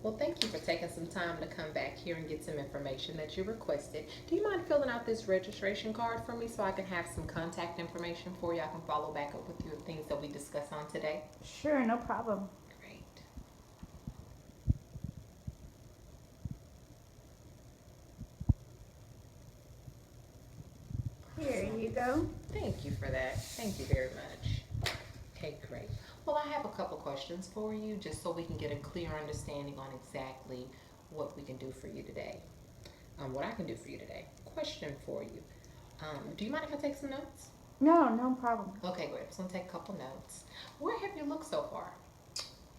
Well, thank you for taking some time to come back here and get some information that you requested. Do you mind filling out this registration card for me so I can have some contact information for you? I can follow back up with you the things that we discussed on today. Sure, no problem. Great. Here Awesome. you go. Thank you for that. Thank you very much. Okay, great. Well, I have a couple questions for you just so we can get a clear understanding on exactly what we can do for you today. What I can do for you today. Question for you. Do you mind if I take some notes? No, no problem. Okay, great. I'm gonna take a couple notes. Where have you looked so far?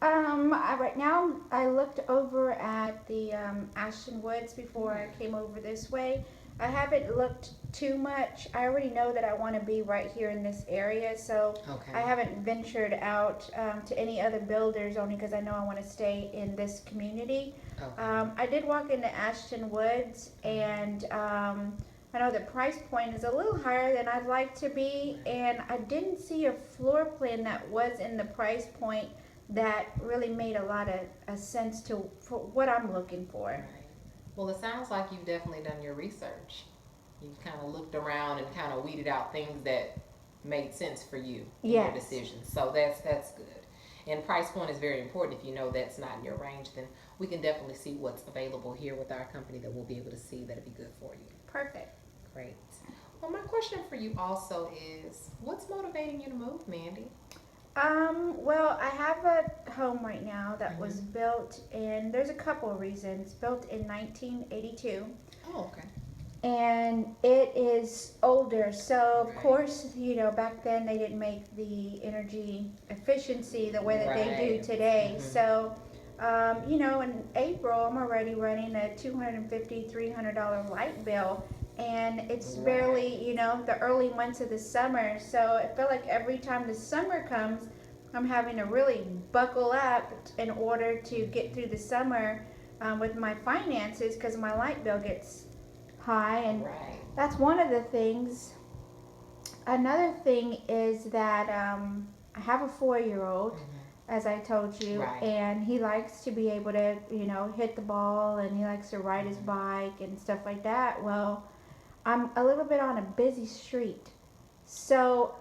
Right now I looked over at the Ashton Woods before I came over this way. I haven't looked too much. I already know that I want to be right here in this area, so Okay. I haven't ventured out to any other builders only because I know I want to stay in this community. Okay. I did walk into Ashton Woods, and I know the price point is a little higher than I'd like to be, and I didn't see a floor plan that was in the price point that really made a lot of sense to for what I'm looking for. Right. Well, it sounds like you've definitely done your research. You've kind of looked around and kind of weeded out things that made sense for you in your Yes. decision. So that's good. And price point is very important. If you know that's not in your range, then we can definitely see what's available here with our company that we'll be able to see that'll be good for you. Perfect. Great. Well, my question for you also is, what's motivating you to move, Mandy? Well, I have a home right now that was Mm-hmm. built in, there's a couple of reasons, built in 1982. Oh, okay. And it is older, so of Right. course, back then they didn't make the energy efficiency the way that they do Right. today. Mm-hmm. So, in April, I'm already running a $250, $300 light bill, and it's Right. barely, the early months of the summer. So I feel like every time the summer comes, I'm having to really buckle up in order to get through the summer with my finances because my light bill gets high, and Right. that's one of the things. Another thing is that I have a 4 year old, Mm-hmm. as I told you, Right. and he likes to be able to, hit the ball, and he likes to ride his Mm-hmm. bike and stuff like that. Well, I'm a little bit on a busy street. So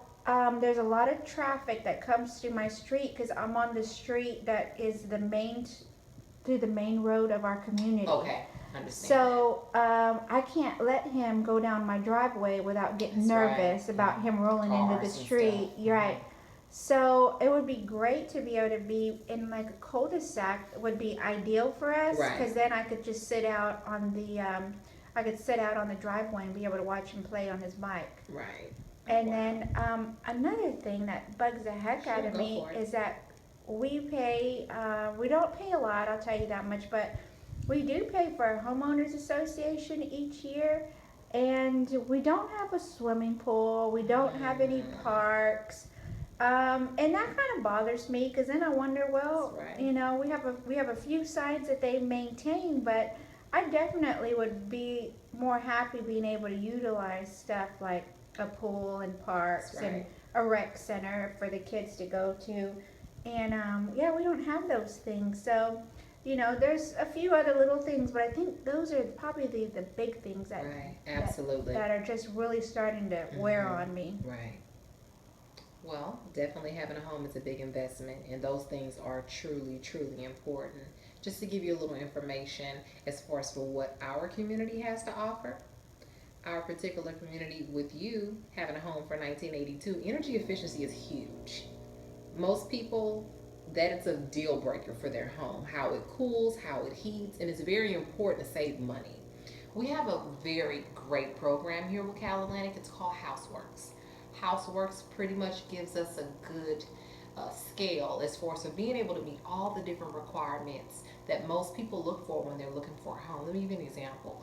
there's a lot of traffic that comes through my street because I'm on the street that is through the main road of our community. Okay. Understand that. So I can't let him go down my driveway without getting That's right. nervous about Mm-hmm. him rolling into the Cars and stuff. street. You're Mm-hmm. right. So it would be great to be able to be in like a cul-de-sac. Would be ideal for us Right. because then I could just sit out on the driveway and be able to watch him play on his bike. Right. Oh, And wow. then another thing that bugs the heck out Sure, of go me for it. is that we don't pay a lot, I'll tell you that much, but we do pay for a homeowners association each year, and we don't have a swimming pool, we don't have any Mm, parks. And that kind of bothers me because then I wonder, that's well, right. we have a few sites that they maintain, but I definitely would be more happy being able to utilize stuff like a pool and That's parks and right. a rec center for the kids to go to. And yeah, we don't have those things. So, there's a few other little things, but I think those are probably the big things that Right. that Absolutely. that are just really starting to wear Mm-hmm. on me. Right. Well, definitely having a home is a big investment, and those things are truly, truly important. Just to give you a little information as far as for what our community has to offer, our particular community, with you having a home for 1982, energy efficiency is huge. Most people, that it's a deal breaker for their home, how it cools, how it heats, and it's very important to save money. We have a very great program here with Cal Atlantic. It's called Houseworks. Houseworks pretty much gives us a good scale as far as being able to meet all the different requirements that most people look for when they're looking for a home. Let me give you an example.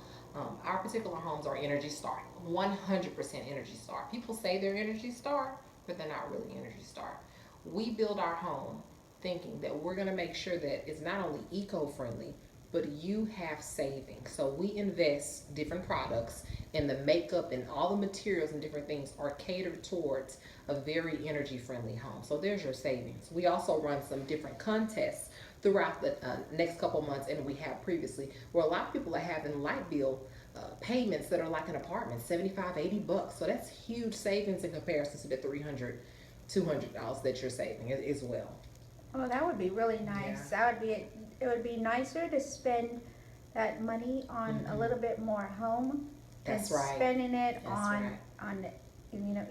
Our particular homes are Energy Star, 100% Energy Star. People say they're Energy Star, but they're not really Energy Star. We build our home thinking that we're going to make sure that it's not only eco-friendly, but you have savings. So we invest different products, and the makeup and all the materials and different things are catered towards a very energy friendly home. So there's your savings. We also run some different contests throughout the next couple months, and we have previously, where a lot of people are having light bill payments that are like an apartment, 75, $80. So that's huge savings in comparison to the 300, $200 that you're saving as well. Oh, that would be really Yeah. nice. That would be, it would be nicer to spend that money on a little bit more home than That's right. spending it That's right. on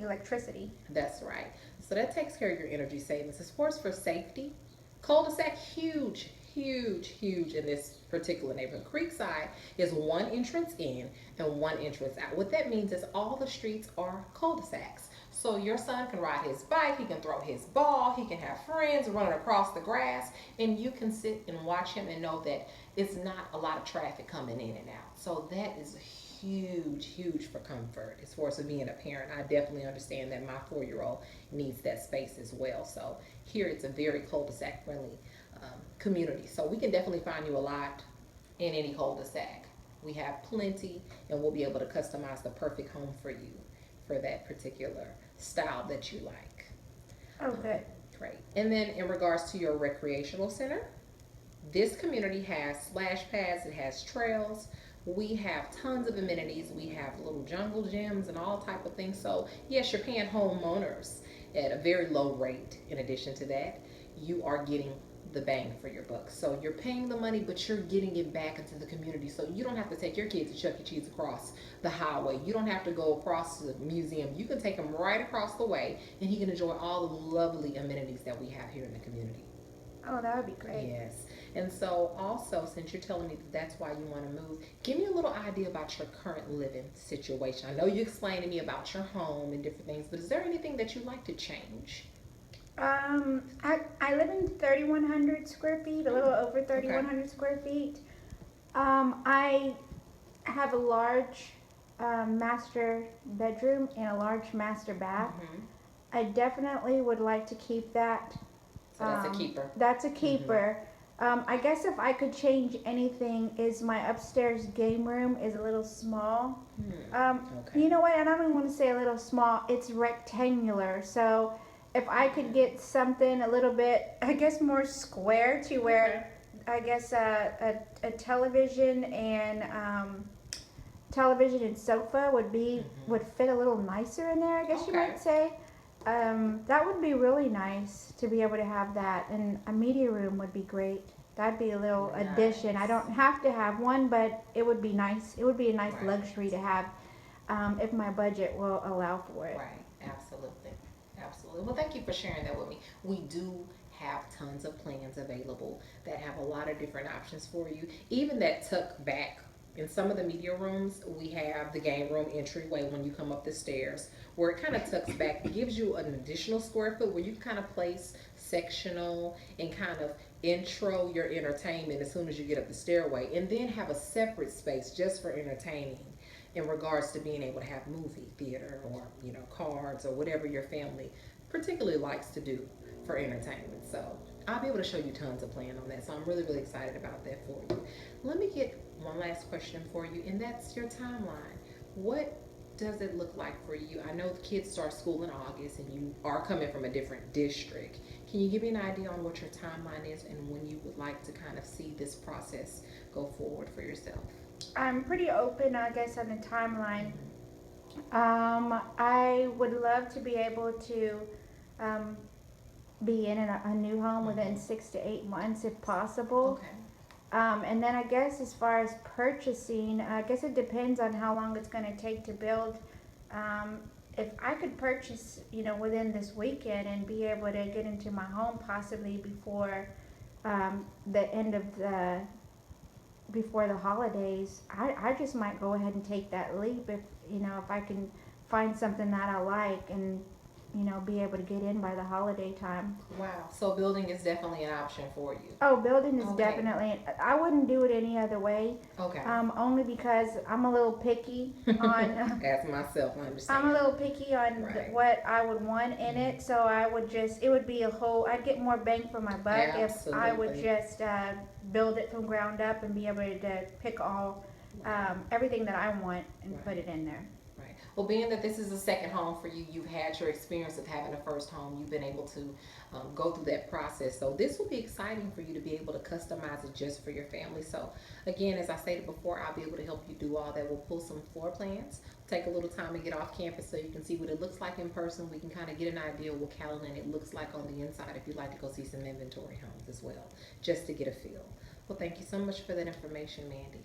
electricity. That's right. So that takes care of your energy savings. As far as for safety, cul-de-sac huge, huge, huge in this particular neighborhood. Creekside is one entrance in and one entrance out. What that means is all the streets are cul-de-sacs. So your son can ride his bike, he can throw his ball, he can have friends running across the grass, and you can sit and watch him and know that it's not a lot of traffic coming in and out. So that is huge, huge for comfort. As far as being a parent, I definitely understand that my 4-year-old needs that space as well. So here it's a very cul-de-sac friendly community. So we can definitely find you a lot in any cul-de-sac. We have plenty, and we'll be able to customize the perfect home for you for that particular style that you like. Oh, good. Great. And then in regards to your recreational center, this community has splash pads, it has trails. We have tons of amenities. We have little jungle gyms and all type of things. So yes, you're paying homeowners at a very low rate. In addition to that, you are getting the bang for your buck. So you're paying the money, but you're getting it back into the community. So you don't have to take your kids to Chuck E. Cheese across the highway. You don't have to go across to the museum. You can take them right across the way, and he can enjoy all the lovely amenities that we have here in the community. Oh, that would be great. Yes. And so also, since you're telling me that that's why you want to move, give me a little idea about your current living situation. I know you explained to me about your home and different things, but is there anything that you'd like to change? I live in 3,100 square feet, a little over 3,100 square feet. I have a large master bedroom and a large master bath. Mm-hmm. I definitely would like to keep that. So that's a keeper. That's a keeper. I guess if I could change anything, is my upstairs game room is a little small. Okay. You know what? I don't even want to say a little small. It's rectangular. So if I could get something a little bit, I guess, more square to where I guess a television and sofa would fit a little nicer in there. I guess you Okay. might say. That would be really nice to be able to have that, and a media room would be great. That'd be a little addition. I don't have to have one, but it would be nice. It would be a nice Right. luxury to have if my budget will allow for it. Right. Absolutely. Absolutely. Well, thank you for sharing that with me. We do have tons of plans available that have a lot of different options for you. Even that tuck back in some of the media rooms, we have the game room entryway when you come up the stairs where it kind of tucks back. It gives you an additional square foot where you can kind of place sectional and kind of intro your entertainment as soon as you get up the stairway, and then have a separate space just for entertaining in regards to being able to have movie theater or cards or whatever your family particularly likes to do for entertainment. So I'll be able to show you tons of plan on that. So I'm really, really excited about that for you. Let me get one last question for you, and that's your timeline. What does it look like for you? I know the kids start school in August and you are coming from a different district. Can you give me an idea on what your timeline is and when you would like to kind of see this process go forward for yourself? I'm pretty open, I guess, on the timeline. I would love to be able to be in a new home within 6 to 8 months if possible. Okay. And then I guess as far as purchasing, I guess it depends on how long it's going to take to build. If I could purchase, within this weekend and be able to get into my home possibly the end of before the holidays, I just might go ahead and take that leap if I can find something that I like and be able to get in by the holiday time. Wow. So building is definitely an option for you. Oh, building is Okay. definitely. I wouldn't do it any other way. Okay. Only because I'm a little picky on. As myself, I understand. I'm a little picky on Right. what I would want in it, so I would it would be I'd get more bang for my buck if I would Absolutely. just build it from ground up and be able to pick everything that I want and Right. put it in there. Right. Well, being that this is a second home for you, you've had your experience of having a first home, you've been able to go through that process. So this will be exciting for you to be able to customize it just for your family. So again, as I stated before, I'll be able to help you do all that. We'll pull some floor plans, take a little time to get off campus so you can see what it looks like in person. We can kind of get an idea of what Caroline it looks like on the inside if you'd like to go see some inventory homes as well, just to get a feel. Well, thank you so much for that information, Mandy.